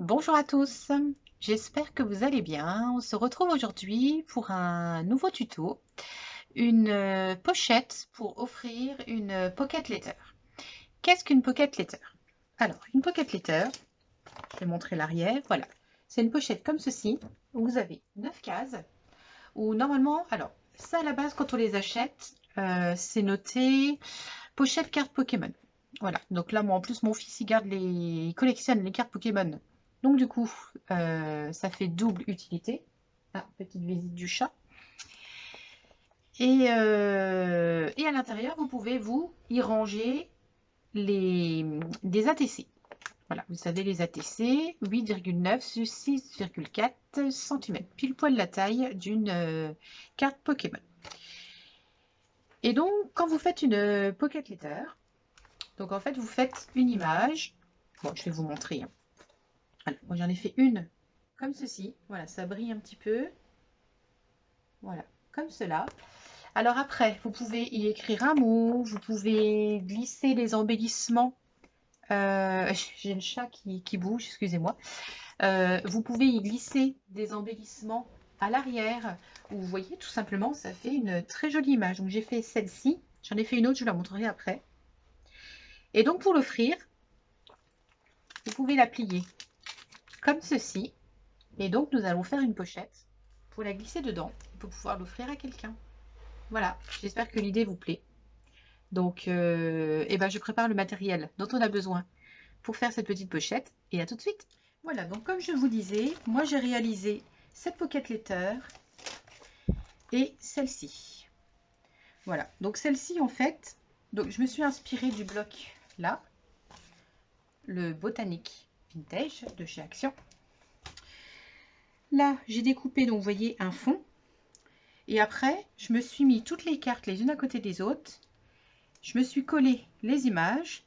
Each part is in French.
Bonjour à tous, j'espère que vous allez bien. On se retrouve aujourd'hui pour un nouveau tuto, une pochette pour offrir une pocket letter. Qu'est-ce qu'une pocket letter? Alors, une pocket letter, je vais montrer l'arrière, voilà. C'est une pochette comme ceci, où vous avez 9 cases, où normalement, alors, ça à la base, quand on les achète, c'est noté pochette carte Pokémon. Voilà, donc là, moi, en plus, mon fils, il collectionne les cartes Pokémon. Donc, du coup, ça fait double utilité. Ah, petite visite du chat. Et à l'intérieur, vous pouvez, vous, y ranger des ATC. Voilà, vous savez, les ATC, 8,9 sur 6,4 cm. Pile poil la taille d'une carte Pokémon. Et donc, quand vous faites une pocket letter, donc en fait, vous faites une image. Bon, je vais vous montrer. Alors, moi, j'en ai fait une comme ceci. Voilà, ça brille un petit peu. Voilà, comme cela. Alors après, vous pouvez y écrire un mot. Vous pouvez glisser les embellissements. J'ai le chat qui bouge, excusez-moi. Vous pouvez y glisser des embellissements à l'arrière. Vous voyez, tout simplement, ça fait une très jolie image. Donc, j'ai fait celle-ci. J'en ai fait une autre, je vous la montrerai après. Et donc, pour l'offrir, vous pouvez la plier comme ceci. Et donc, nous allons faire une pochette pour la glisser dedans, pour pouvoir l'offrir à quelqu'un. Voilà, j'espère que l'idée vous plaît. Donc, eh ben, je prépare le matériel dont on a besoin pour faire cette petite pochette. Et à tout de suite. Voilà, donc comme je vous disais, moi j'ai réalisé cette pocket letter et celle-ci. Voilà, donc celle-ci en fait, donc je me suis inspirée du bloc là, le Botanique Vintage de chez Action. Là, j'ai découpé, donc vous voyez, un fond. Et après, je me suis mis toutes les cartes les unes à côté des autres. Je me suis collé les images.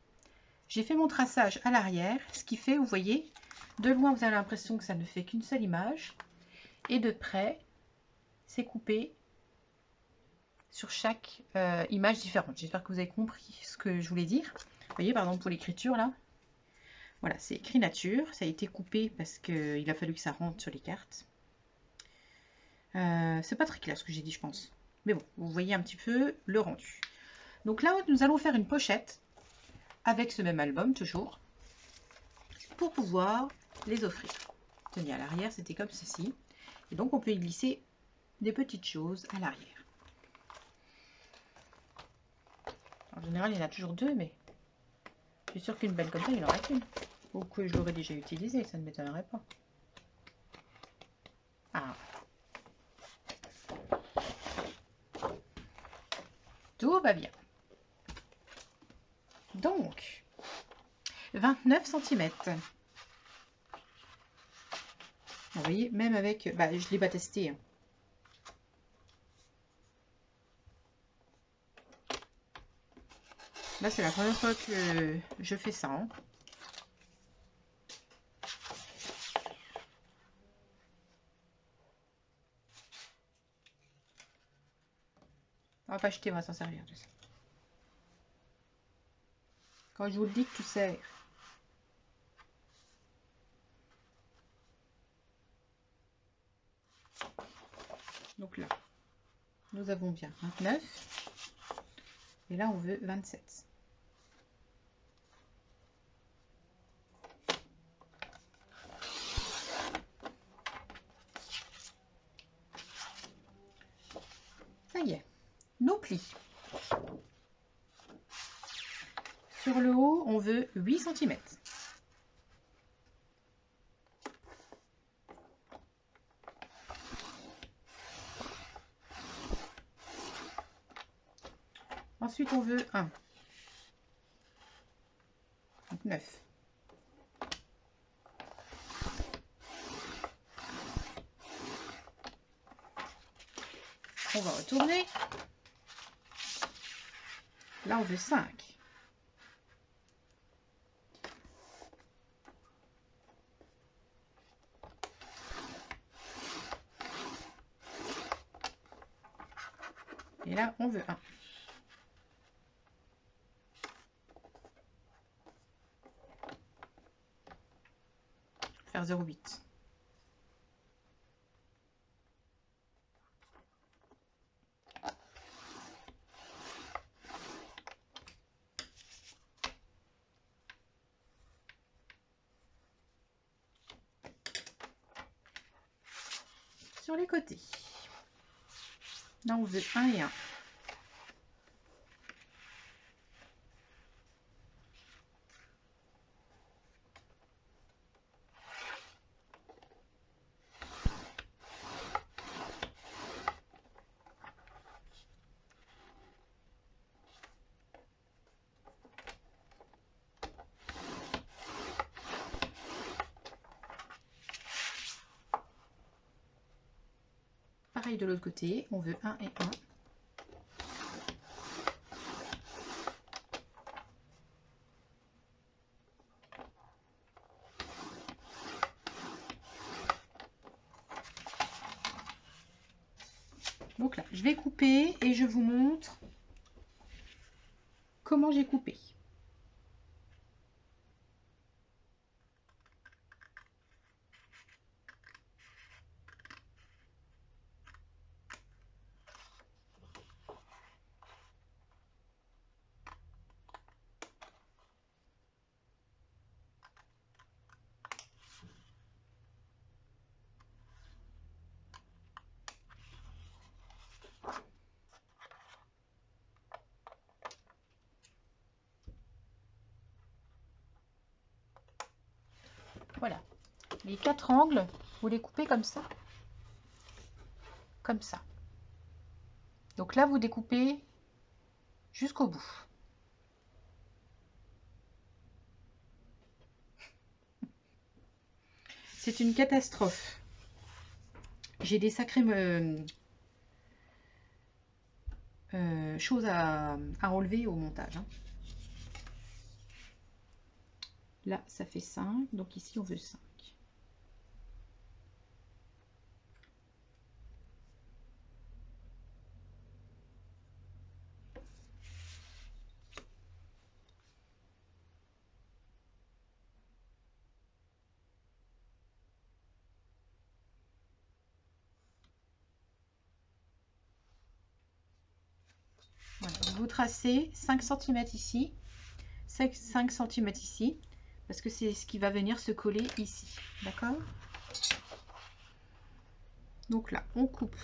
J'ai fait mon traçage à l'arrière, ce qui fait, vous voyez, de loin, vous avez l'impression que ça ne fait qu'une seule image. Et de près, c'est coupé sur chaque image différente. J'espère que vous avez compris ce que je voulais dire. Vous voyez, par exemple, pour l'écriture, là, voilà, c'est écrit nature. Ça a été coupé parce qu'il a fallu que ça rentre sur les cartes. C'est pas très clair ce que j'ai dit, je pense. Mais bon, vous voyez un petit peu le rendu. Donc là, nous allons faire une pochette avec ce même album, toujours, pour pouvoir les offrir. Tenez, à l'arrière, c'était comme ceci. Et donc, on peut y glisser des petites choses à l'arrière. En général, il y en a toujours deux, mais je suis sûre qu'une belle comme ça, il n'y en aurait qu'une. Ou que je l'aurais déjà utilisée, ça ne m'étonnerait pas. Ah. Tout va bien. Donc, 29 cm. Vous voyez, même avec... Bah, je ne l'ai pas testé. Hein. Là, c'est la première fois que je fais ça. Hein. On va pas jeter, on va s'en servir de ça. Quand je vous le dis que tout sert. Donc là, nous avons bien 29. Et là, on veut 27. Ça y est, nos plis. Sur le haut, on veut 8 cm. Ensuite, on veut 1. Donc 9. On va retourner. Là, on veut 5. Et là, on veut 1. faire 0,8. Sur les côtés. Là, on veut 1 et 1. Pareil de l'autre côté, on veut 1 et 1. Donc là, je vais couper et je vous montre comment j'ai coupé. Voilà. Les 4 angles, vous les coupez comme ça. Comme ça. Donc là, vous découpez jusqu'au bout. C'est une catastrophe. J'ai des sacrées choses à enlever au montage. Hein. Là, ça fait 5. Donc ici, on veut 5. Voilà. Vous tracez 5 cm ici, 5 cm ici, parce que c'est ce qui va venir se coller ici. D'accord? Donc là, on coupe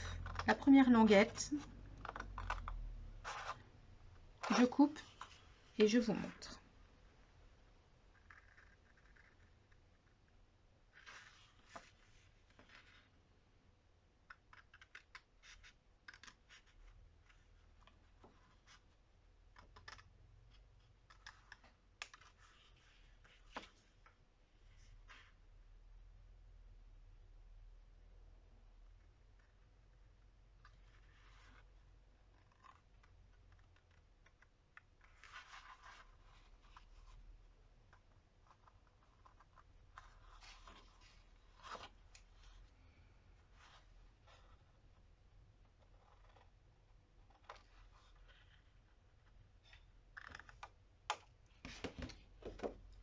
la première languette. Je coupe et je vous montre.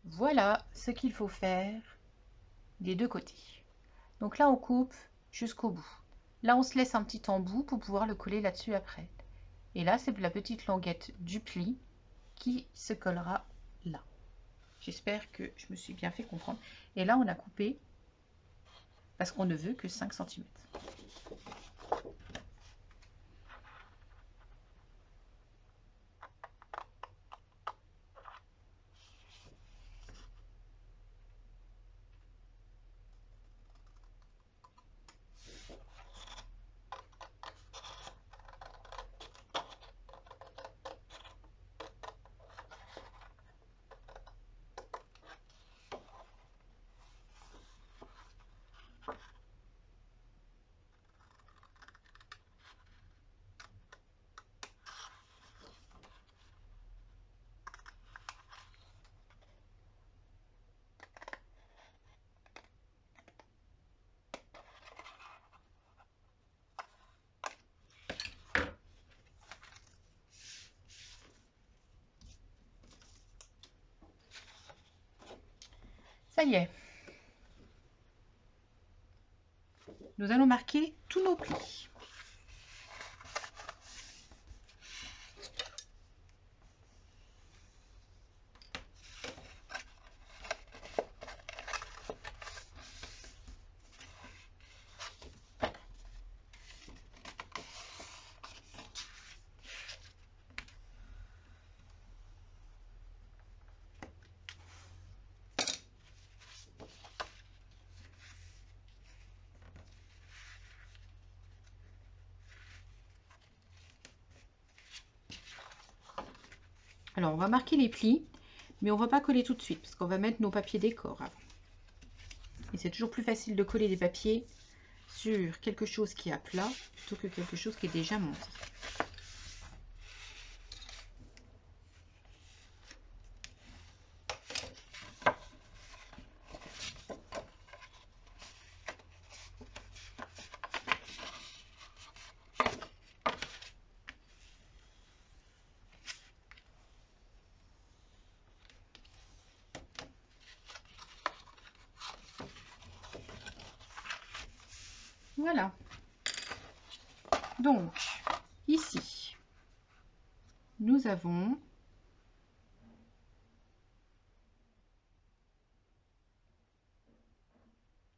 Voilà ce qu'il faut faire des deux côtés. Donc là, on coupe jusqu'au bout. Là, on se laisse un petit embout pour pouvoir le coller là-dessus après. Et là, c'est la petite languette du pli qui se collera là. J'espère que je me suis bien fait comprendre. Et là, on a coupé parce qu'on ne veut que 5 cm. Ça y est. nous allons marquer tous nos plis. Alors, on va marquer les plis, mais on ne va pas coller tout de suite, parce qu'on va mettre nos papiers décor avant. Et c'est toujours plus facile de coller des papiers sur quelque chose qui est à plat, plutôt que quelque chose qui est déjà monté. Voilà. Donc, ici, nous avons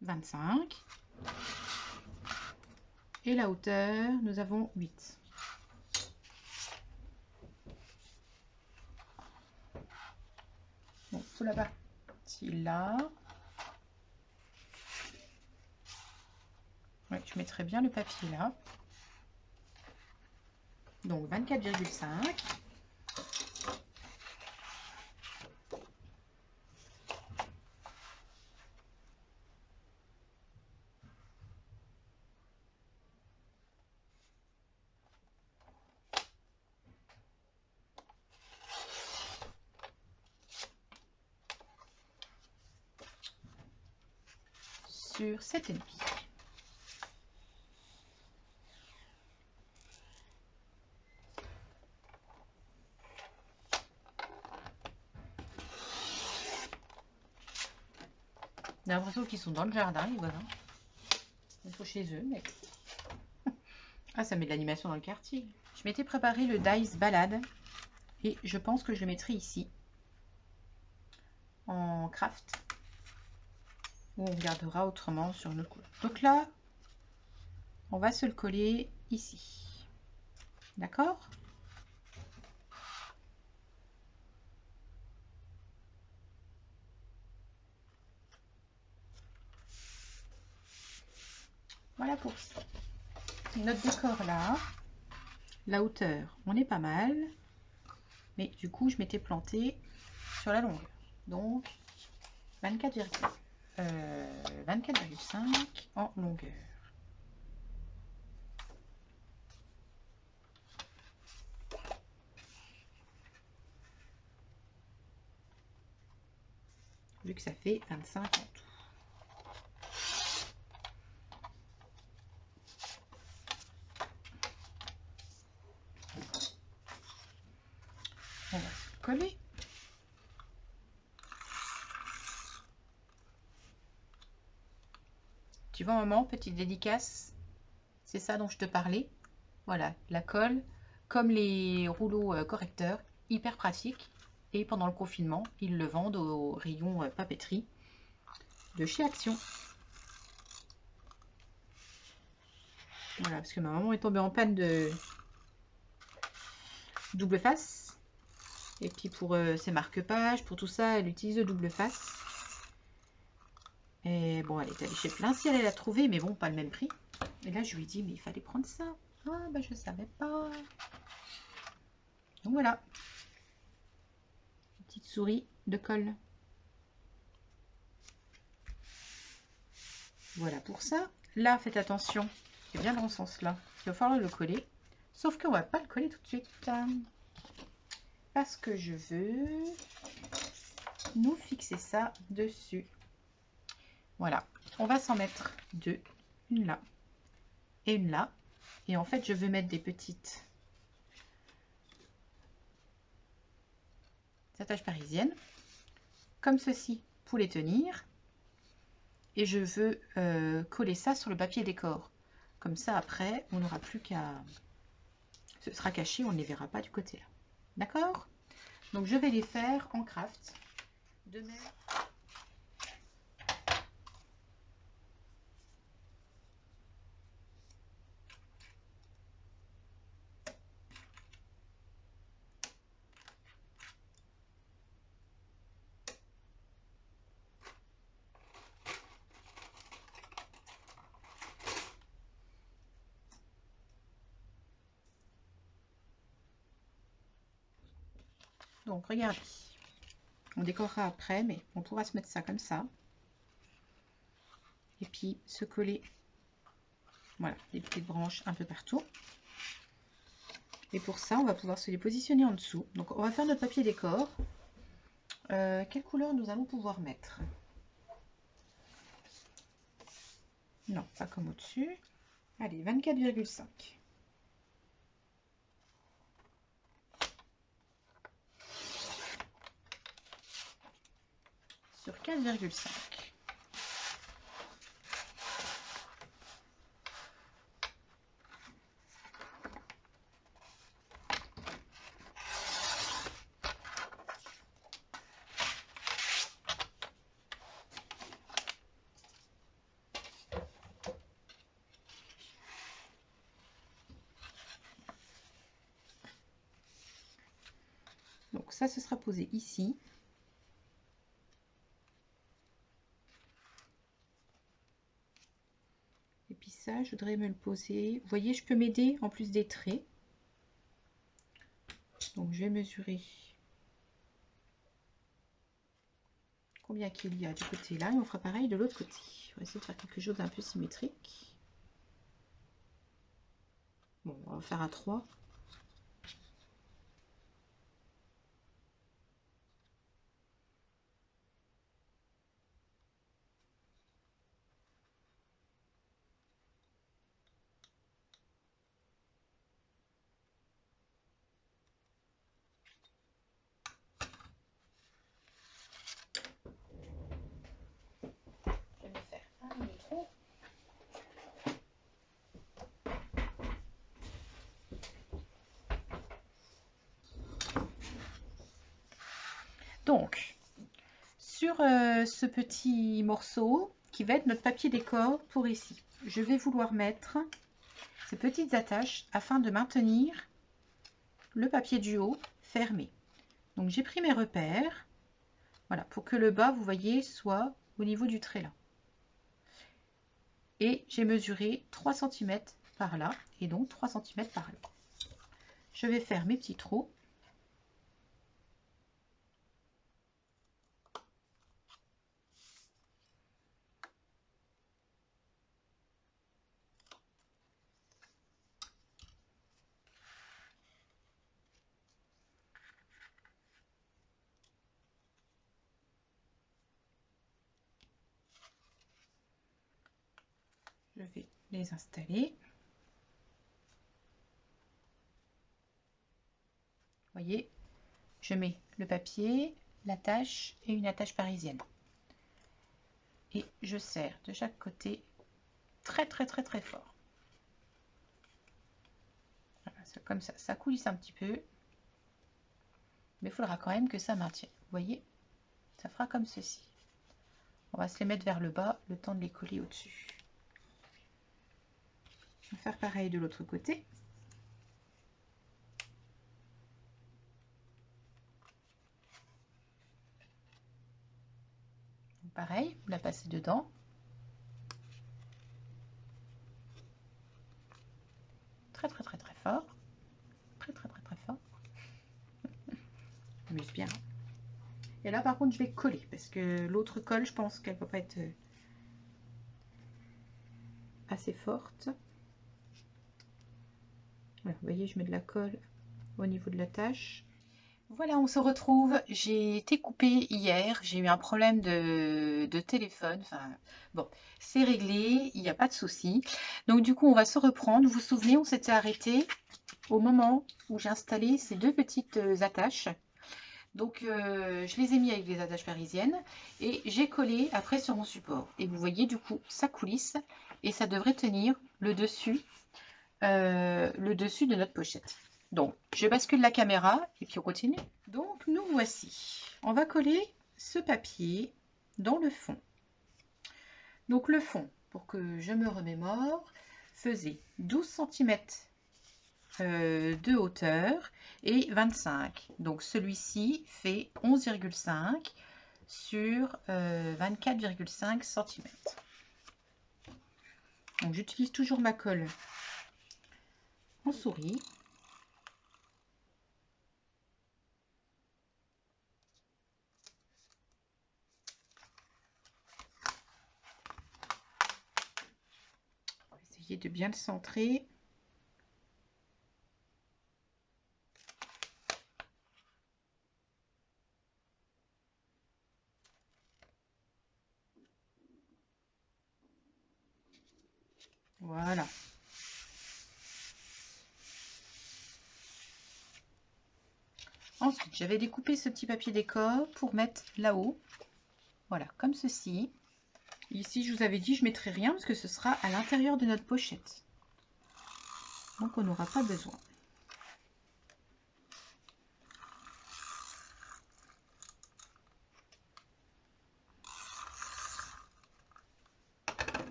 25. Et la hauteur, nous avons 8. Bon, pour la partie là. Ouais, je mettrai bien le papier là. Donc 24,5. Sur 7,5. J'ai l'impression qu'ils sont dans le jardin, les voisins. Ils sont chez eux, mais... Ah, ça met de l'animation dans le quartier. Je m'étais préparé le Dice Balade. Et je pense que je le mettrai ici. En craft. Ou on regardera autrement sur notre couleur. Donc là, on va se le coller ici. D'accord ? Voilà pour ça. Notre décor là. La hauteur, on est pas mal. Mais du coup, je m'étais plantée sur la longueur. Donc, 24,5 en longueur. Vu que ça fait 25 en tout. On va coller. Tu vois, maman, petite dédicace. C'est ça dont je te parlais. Voilà, la colle, comme les rouleaux correcteurs, hyper pratique. Et pendant le confinement, ils le vendent au rayon papeterie de chez Action. Voilà, parce que ma maman est tombée en panne de double face. Et puis pour ses marque-pages, pour tout ça, elle utilise le double face. Et bon, elle est allée chez plein ciel, elle a trouvé, mais bon, pas le même prix. Et là, je lui ai dit, mais il fallait prendre ça. Ah, bah je savais pas. Donc voilà. Une petite souris de colle. Voilà pour ça. Là, faites attention. C'est bien dans ce sens-là. Il va falloir le coller. Sauf qu'on va pas le coller tout de suite. Parce que je veux nous fixer ça dessus. Voilà. On va s'en mettre deux. Une là et une là. Et en fait, je veux mettre des petites attaches parisiennes. Comme ceci pour les tenir. et je veux coller ça sur le papier décor. Comme ça, après, on n'aura plus qu'à... Ce sera caché, on ne les verra pas du côté là. D'accord? Donc, je vais les faire en craft. De même... Donc, regardez. On décorera après, mais on pourra se mettre ça comme ça. Et puis, se coller, voilà, des petites branches un peu partout. Et pour ça, on va pouvoir se les positionner en dessous. Donc, on va faire notre papier décor. Quelle couleur nous allons pouvoir mettre? Non, pas comme au-dessus. Allez, 24,5. Sur 4,5. Donc ça, ce sera posé ici. Et puis ça, je voudrais me le poser. Vous voyez, je peux m'aider en plus des traits. Donc je vais mesurer combien qu'il y a du côté là. Et on fera pareil de l'autre côté. On va essayer de faire quelque chose d'un peu symétrique. Bon, on va faire à 3. Donc, sur ce petit morceau qui va être notre papier décor pour ici, je vais vouloir mettre ces petites attaches afin de maintenir le papier du haut fermé. Donc, j'ai pris mes repères, voilà, pour que le bas, vous voyez, soit au niveau du trait là. Et j'ai mesuré 3 cm par là et donc 3 cm par là. Je vais faire mes petits trous. Je vais les installer. Vous voyez, je mets le papier, l'attache et une attache parisienne. Et je serre de chaque côté très fort. Voilà, comme ça, ça coulisse un petit peu. Mais il faudra quand même que ça maintienne. Vous voyez, ça fera comme ceci. On va se les mettre vers le bas, le temps de les coller au-dessus. Je vais faire pareil de l'autre côté. Pareil, vous la passez dedans. Très fort. Très fort. Je m'amuse bien. Et là par contre je vais coller parce que l'autre colle, je pense qu'elle ne peut pas être assez forte. Voilà, vous voyez, je mets de la colle au niveau de la tâche. Voilà, on se retrouve. J'ai été coupée hier, j'ai eu un problème de téléphone. Enfin, bon, c'est réglé, il n'y a pas de souci. Donc du coup, on va se reprendre. Vous vous souvenez, on s'était arrêté au moment où j'ai installé ces deux petites attaches. Donc, je les ai mis avec des attaches parisiennes et j'ai collé après sur mon support. Et vous voyez, du coup, ça coulisse et ça devrait tenir le dessus de notre pochette. Donc, je bascule la caméra et puis on continue. Donc, nous voici. On va coller ce papier dans le fond. Donc, le fond, pour que je me remémore, faisait 12 cm de hauteur et 25. Donc, celui-ci fait 11,5 sur 24,5 cm. Donc, j'utilise toujours ma colle en souris. Essayez de bien le centrer. Voilà. Ensuite, j'avais découpé ce petit papier décor pour mettre là-haut. Voilà, comme ceci. Ici, je vous avais dit, je ne mettrai rien parce que ce sera à l'intérieur de notre pochette. Donc, on n'aura pas besoin.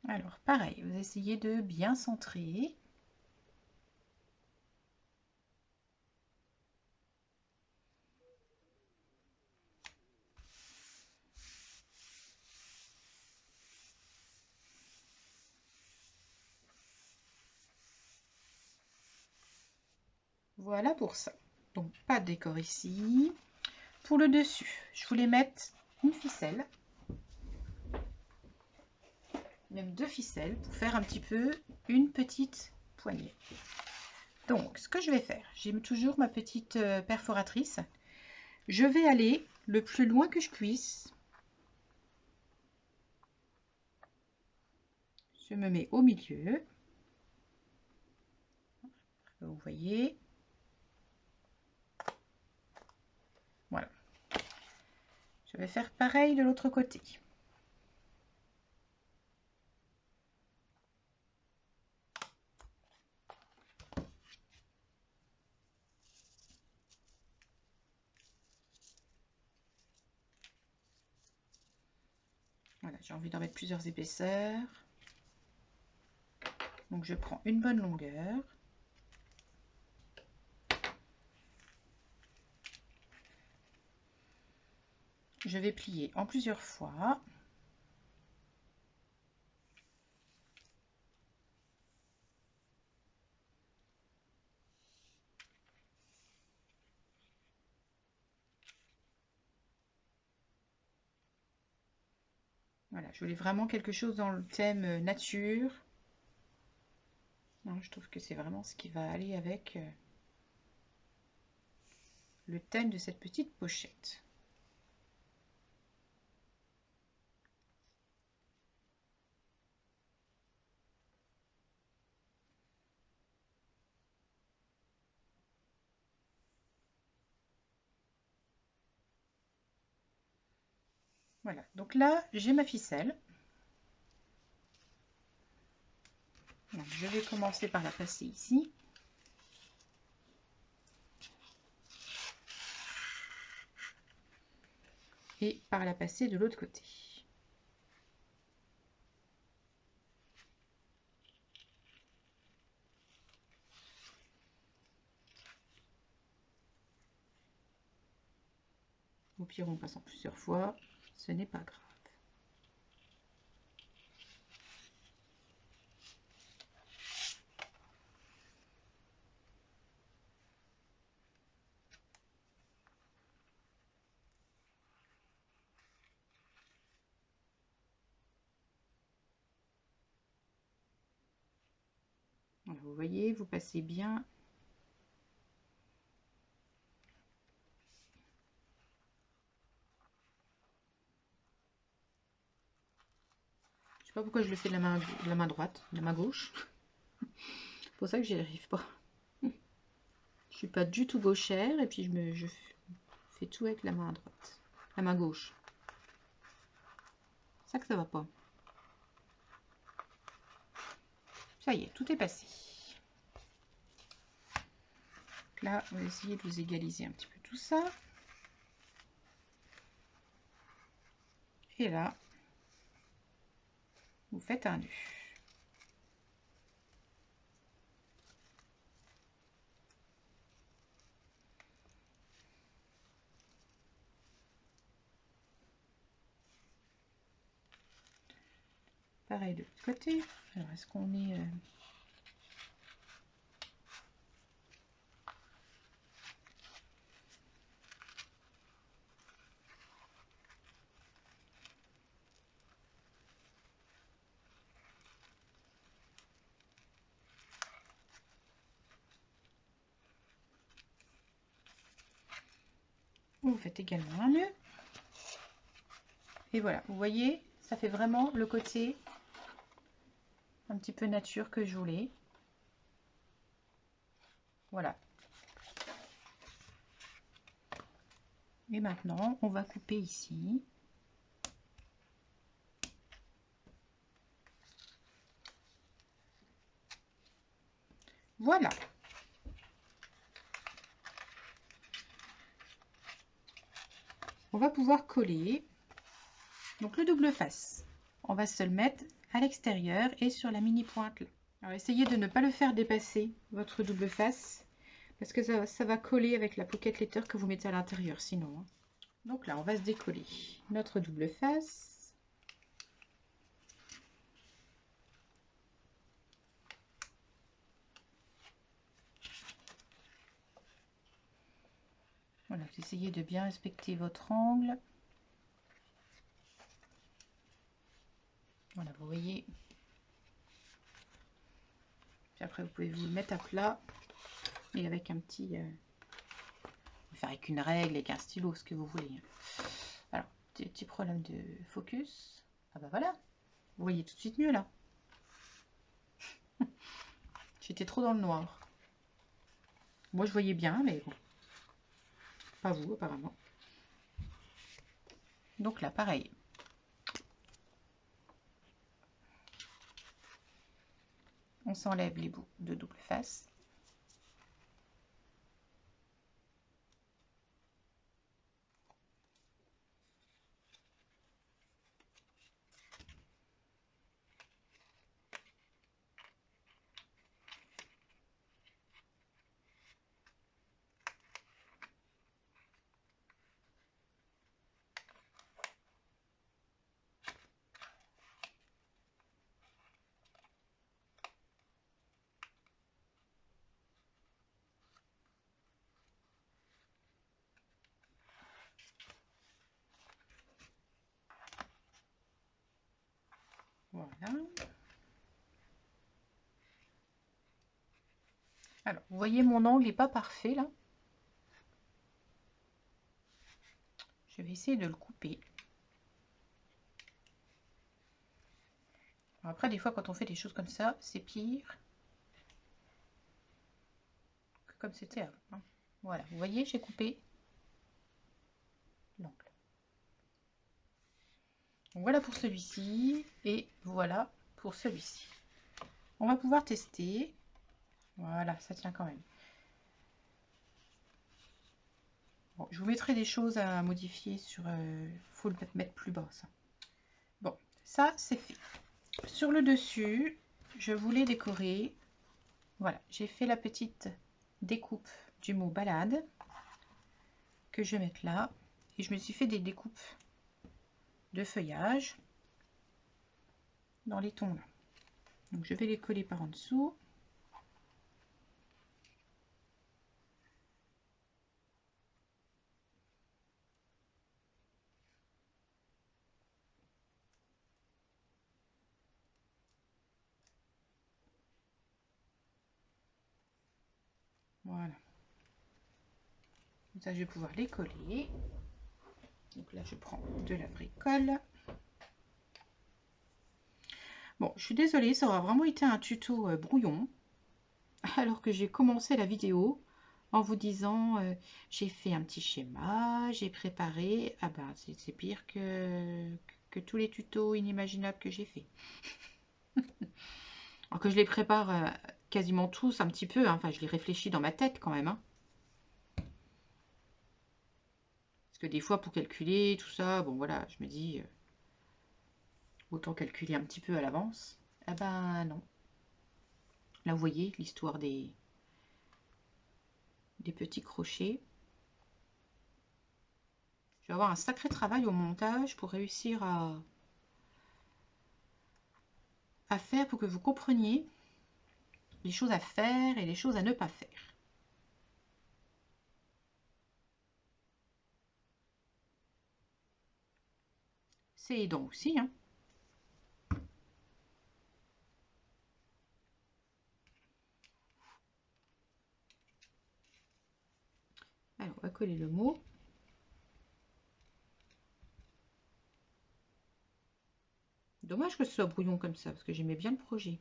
Alors, pareil, vous essayez de bien centrer. Voilà pour ça. Donc, pas de décor ici. Pour le dessus, je voulais mettre une ficelle. Même 2 ficelles pour faire un petit peu une petite poignée. Donc, ce que je vais faire, j'ai toujours ma petite perforatrice. Je vais aller le plus loin que je puisse. Je me mets au milieu. Vous voyez. Voilà. Je vais faire pareil de l'autre côté. Voilà, j'ai envie d'en mettre plusieurs épaisseurs. Donc je prends une bonne longueur. Je vais plier en plusieurs fois. Voilà, je voulais vraiment quelque chose dans le thème nature. Non, je trouve que c'est vraiment ce qui va aller avec le thème de cette petite pochette. Voilà, donc là, j'ai ma ficelle. Donc, je vais commencer par la passer ici. Et par la passer de l'autre côté. Au pire, on passe en plusieurs fois, ce n'est pas grave. Voilà, vous voyez, vous passez bien. Je sais pas pourquoi je le fais de la main droite, de la main gauche. C'est pour ça que j'y arrive pas. Je suis pas du tout gauchère et puis je fais tout avec la main droite, la main gauche. C'est ça que ça va pas. Ça y est, tout est passé. Donc là, on va essayer de vous égaliser un petit peu tout ça. Et là, vous faites un nœud. Pareil de l'autre côté. Alors, est-ce qu'on est... Vous faites également un nœud. Et voilà, vous voyez, ça fait vraiment le côté un petit peu nature que je voulais. Voilà. Et maintenant, on va couper ici. Voilà. On va pouvoir coller. Donc le double face, on va se le mettre à l'extérieur et sur la mini pointe là. Alors essayez de ne pas le faire dépasser votre double face parce que ça va coller avec la pocket letter que vous mettez à l'intérieur sinon. Hein. Donc là, on va se décoller notre double face. Voilà, vous essayez de bien respecter votre angle. Voilà, vous voyez. Puis après, vous pouvez vous le mettre à plat et avec un petit... faire avec une règle, avec un stylo, ce que vous voulez. Alors, petit problème de focus. Ah bah voilà, vous voyez tout de suite mieux là. J'étais trop dans le noir. Moi, je voyais bien, mais bon. Pas vous, apparemment. Donc là, pareil. On s'enlève les bouts de double face. Voilà. Alors, vous voyez, mon angle n'est pas parfait, là. Je vais essayer de le couper. Alors après, des fois, quand on fait des choses comme ça, c'est pire que comme c'était avant. Hein. Voilà, vous voyez, j'ai coupé l'angle. Donc voilà pour celui-ci et voilà pour celui-ci. On va pouvoir tester. Voilà, ça tient quand même. Bon, je vous mettrai des choses à modifier sur... faut le mettre plus bas, ça. Bon, ça, c'est fait. Sur le dessus, je voulais décorer. Voilà, j'ai fait la petite découpe du mot balade que je vais mettre là. Et je me suis fait des découpes de feuillage dans les tons là. Donc je vais les coller par en dessous. Voilà. Comme ça, je vais pouvoir les coller. Donc là, je prends de la vraie colle. Bon, je suis désolée, ça aura vraiment été un tuto brouillon. alors que j'ai commencé la vidéo en vous disant j'ai fait un petit schéma, j'ai préparé. Ah ben c'est pire que tous les tutos inimaginables que j'ai fait. Alors que je les prépare quasiment tous un petit peu, hein. Enfin je les réfléchis dans ma tête quand même. Hein. Parce que des fois pour calculer tout ça, bon voilà, je me dis autant calculer un petit peu à l'avance. Ah ben non. Là vous voyez l'histoire des petits crochets. Je vais avoir un sacré travail au montage pour réussir à faire pour que vous compreniez les choses à faire et les choses à ne pas faire. C'est aidant aussi. Hein. Alors, on va coller le mot. Dommage que ce soit brouillon comme ça, parce que j'aimais bien le projet.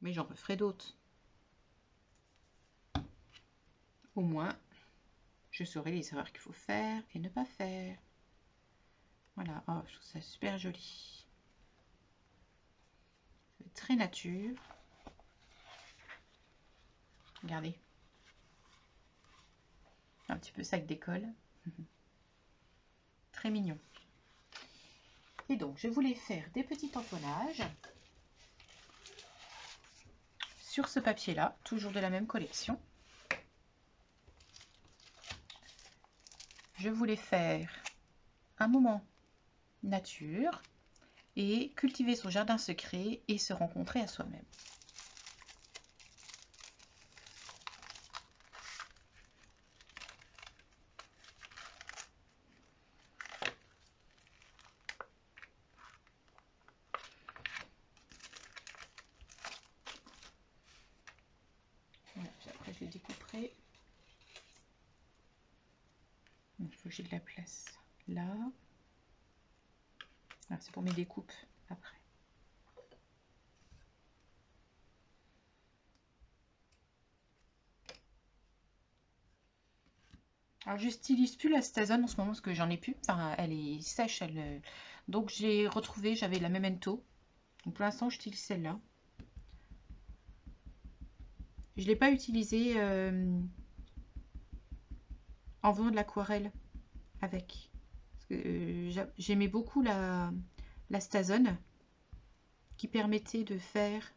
Mais j'en referai d'autres. Au moins, je saurai les erreurs qu'il faut faire et ne pas faire. Voilà, oh, je trouve ça super joli. Très nature. Regardez. Un petit peu sac d'école. Très mignon. Et donc, je voulais faire des petits tamponnages sur ce papier-là, toujours de la même collection. Je voulais faire un moment nature et cultiver son jardin secret et se rencontrer à soi-même. Voilà, puis après je les découperai. Il faut que j'ai de la place là. C'est pour mes découpes après. Alors je stylise plus la Stazone en ce moment parce que j'en ai plus. Enfin elle est sèche. Donc j'ai retrouvé, j'avais la Memento. Donc pour l'instant je stylise celle-là. Je ne l'ai pas utilisée en faisant de l'aquarelle avec. J'aimais beaucoup la Stazone qui permettait de faire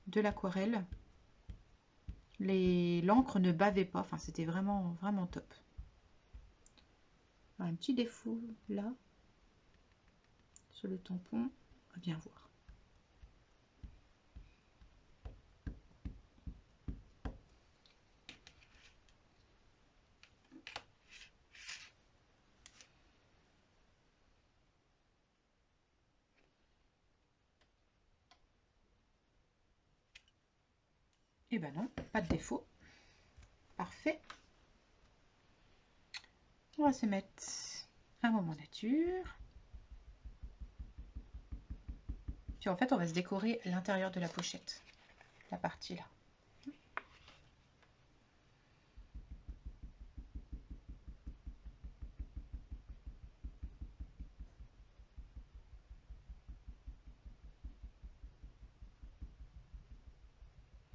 de l'aquarelle. L'encre ne bavait pas, enfin c'était vraiment vraiment top. Un petit défaut là sur le tampon, on va bien voir. Et ben non, pas de défaut. Parfait. On va se mettre un moment nature. Puis en fait, on va se décorer l'intérieur de la pochette, la partie là.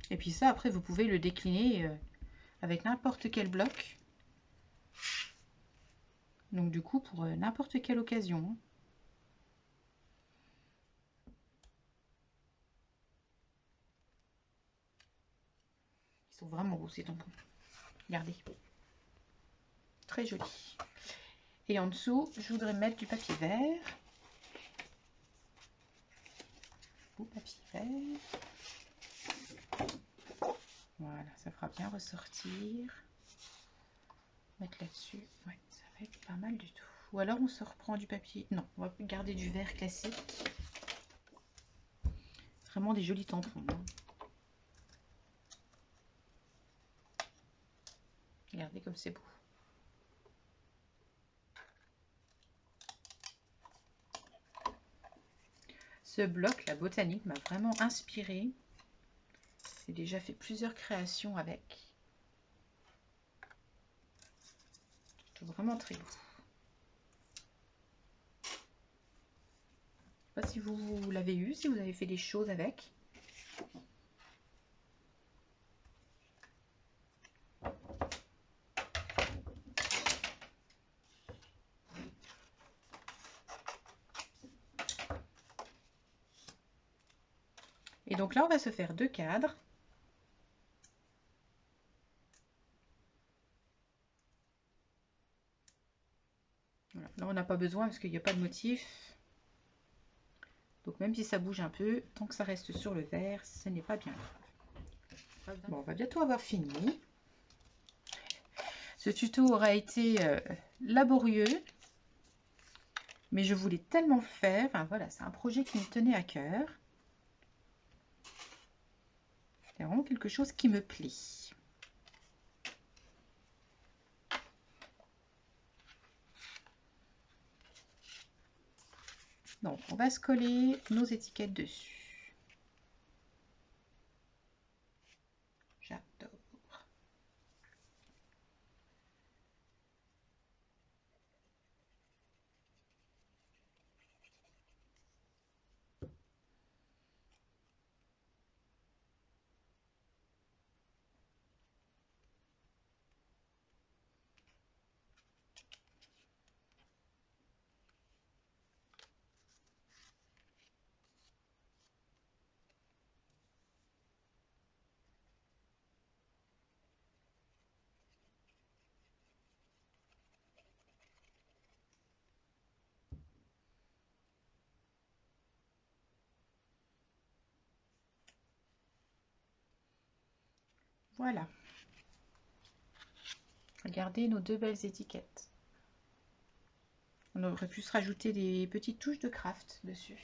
Et puis ça, après, vous pouvez le décliner avec n'importe quel bloc. Donc du coup, pour n'importe quelle occasion. Ils sont vraiment beaux ces tampons. Regardez. Très joli. Et en dessous, je voudrais mettre du papier vert. Beau papier vert. Voilà, ça fera bien ressortir. Mettre là-dessus. Ouais, ça va être pas mal du tout. Ou alors on se reprend du papier. Non, on va garder du vert classique. Vraiment des jolis tampons. Hein. Regardez comme c'est beau. Ce bloc, la botanique, m'a vraiment inspiré. J'ai déjà fait plusieurs créations avec. C'est vraiment très beau. Je ne sais pas si vous l'avez eu, si vous avez fait des choses avec. Et donc là, on va se faire 2 cadres. Voilà. Là, on n'a pas besoin parce qu'il n'y a pas de motif. Donc même si ça bouge un peu, tant que ça reste sur le verre, ce n'est pas bien grave. Bon, on va bientôt avoir fini. Ce tuto aura été laborieux, mais je voulais tellement le faire. Enfin, voilà, c'est un projet qui me tenait à cœur. C'est vraiment quelque chose qui me plaît. Donc, on va se coller nos étiquettes dessus. J'adore. Voilà. Regardez nos 2 belles étiquettes. On aurait pu se rajouter des petites touches de craft dessus.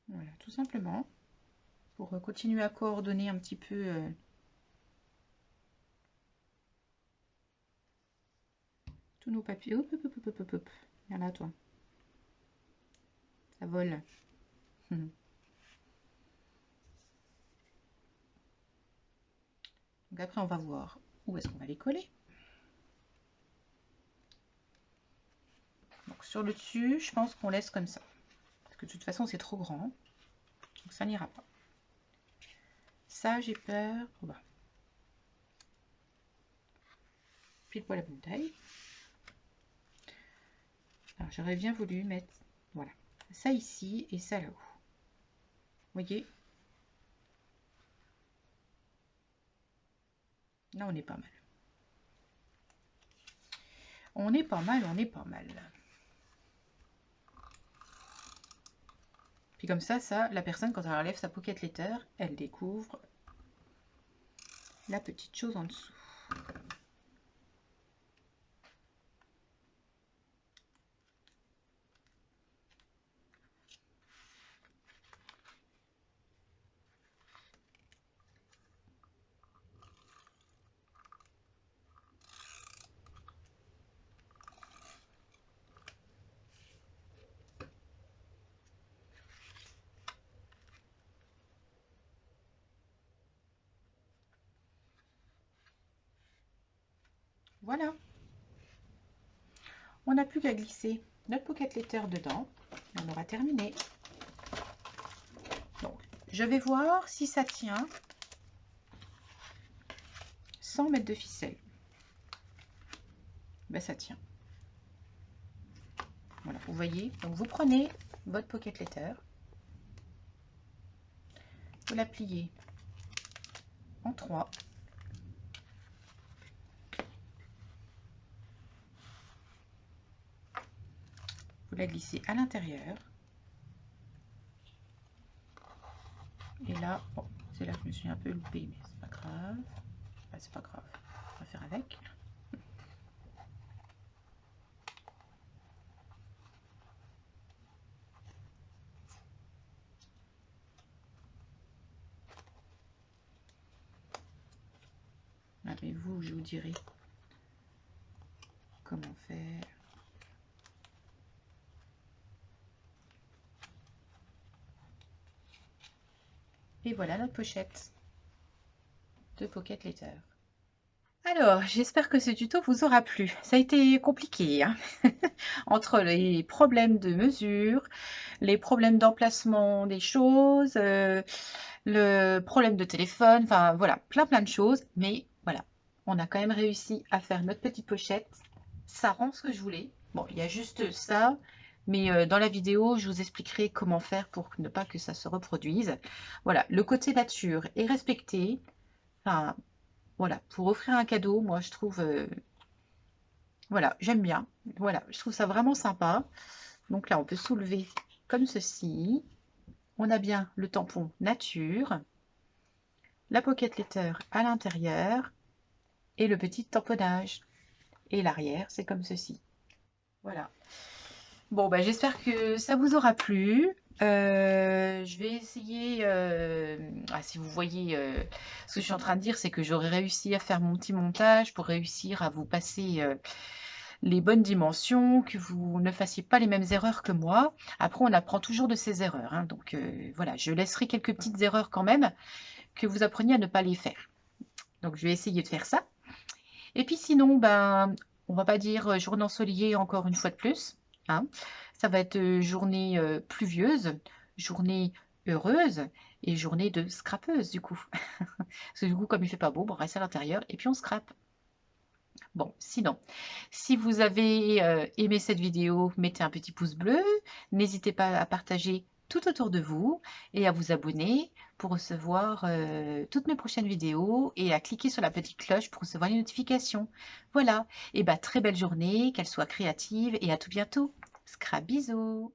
Voilà, tout simplement. Pour continuer à coordonner un petit peu tous nos papiers. Hop, hop, hop, hop, hop, hop. Viens là, toi. Ça vole. Donc après, on va voir où est-ce qu'on va les coller. Donc sur le dessus, je pense qu'on laisse comme ça. Parce que de toute façon, c'est trop grand. Donc ça n'ira pas. Ça, j'ai peur. Oh bah. Pile poil la bonne taille. Alors j'aurais bien voulu mettre, voilà, ça ici et ça là-haut. Vous voyez? Là, on est pas mal. On est pas mal, on est pas mal. Puis comme ça, la personne, quand elle enlève sa pocket letter, elle découvre la petite chose en dessous. Voilà. On n'a plus qu'à glisser notre pocket letter dedans. Et on aura terminé. Donc, je vais voir si ça tient sans mettre de ficelle. Ben, ça tient. Voilà, vous voyez. Donc, vous prenez votre pocket letter. Vous la pliez en 3. Vous la glissez à l'intérieur. Et là, bon, C'est là que je me suis un peu loupée, mais c'est pas grave. Enfin, c'est pas grave, on va faire avec. Ah, mais vous, je vous dirai comment faire. Et voilà notre pochette de Pocket Letter. Alors, j'espère que ce tuto vous aura plu. Ça a été compliqué, hein. Entre les problèmes de mesure, les problèmes d'emplacement des choses, le problème de téléphone, enfin voilà, plein de choses. Mais voilà, on a quand même réussi à faire notre petite pochette. Ça rend ce que je voulais. Bon, il y a juste ça, mais dans la vidéo, je vous expliquerai comment faire pour ne pas que ça se reproduise. Voilà, le côté nature est respecté. Enfin, voilà, pour offrir un cadeau, moi je trouve, voilà, j'aime bien. Voilà, je trouve ça vraiment sympa. Donc là, on peut soulever comme ceci. On a bien le tampon nature, la pocket letter à l'intérieur et le petit tamponnage. Et l'arrière, c'est comme ceci. Voilà. Bon, bah, j'espère que ça vous aura plu. Je vais essayer, si vous voyez, ce que je suis en train de dire, c'est que j'aurais réussi à faire mon petit montage pour réussir à vous passer les bonnes dimensions, que vous ne fassiez pas les mêmes erreurs que moi. Après, on apprend toujours de ses erreurs, hein, donc voilà, je laisserai quelques petites erreurs quand même, que vous appreniez à ne pas les faire. Donc, je vais essayer de faire ça. Et puis sinon, ben, on va pas dire journée ensoleillée encore une fois de plus, hein. Ça va être journée pluvieuse, journée heureuse et journée de scrapeuse du coup. Parce que du coup, comme il fait pas beau, on reste à l'intérieur et puis on scrape. Bon, sinon, si vous avez aimé cette vidéo, mettez un petit pouce bleu. N'hésitez pas à partager tout autour de vous et à vous abonner pour recevoir toutes mes prochaines vidéos et à cliquer sur la petite cloche pour recevoir les notifications. Voilà, et bah très belle journée, qu'elle soit créative et à tout bientôt. Scrap bisous.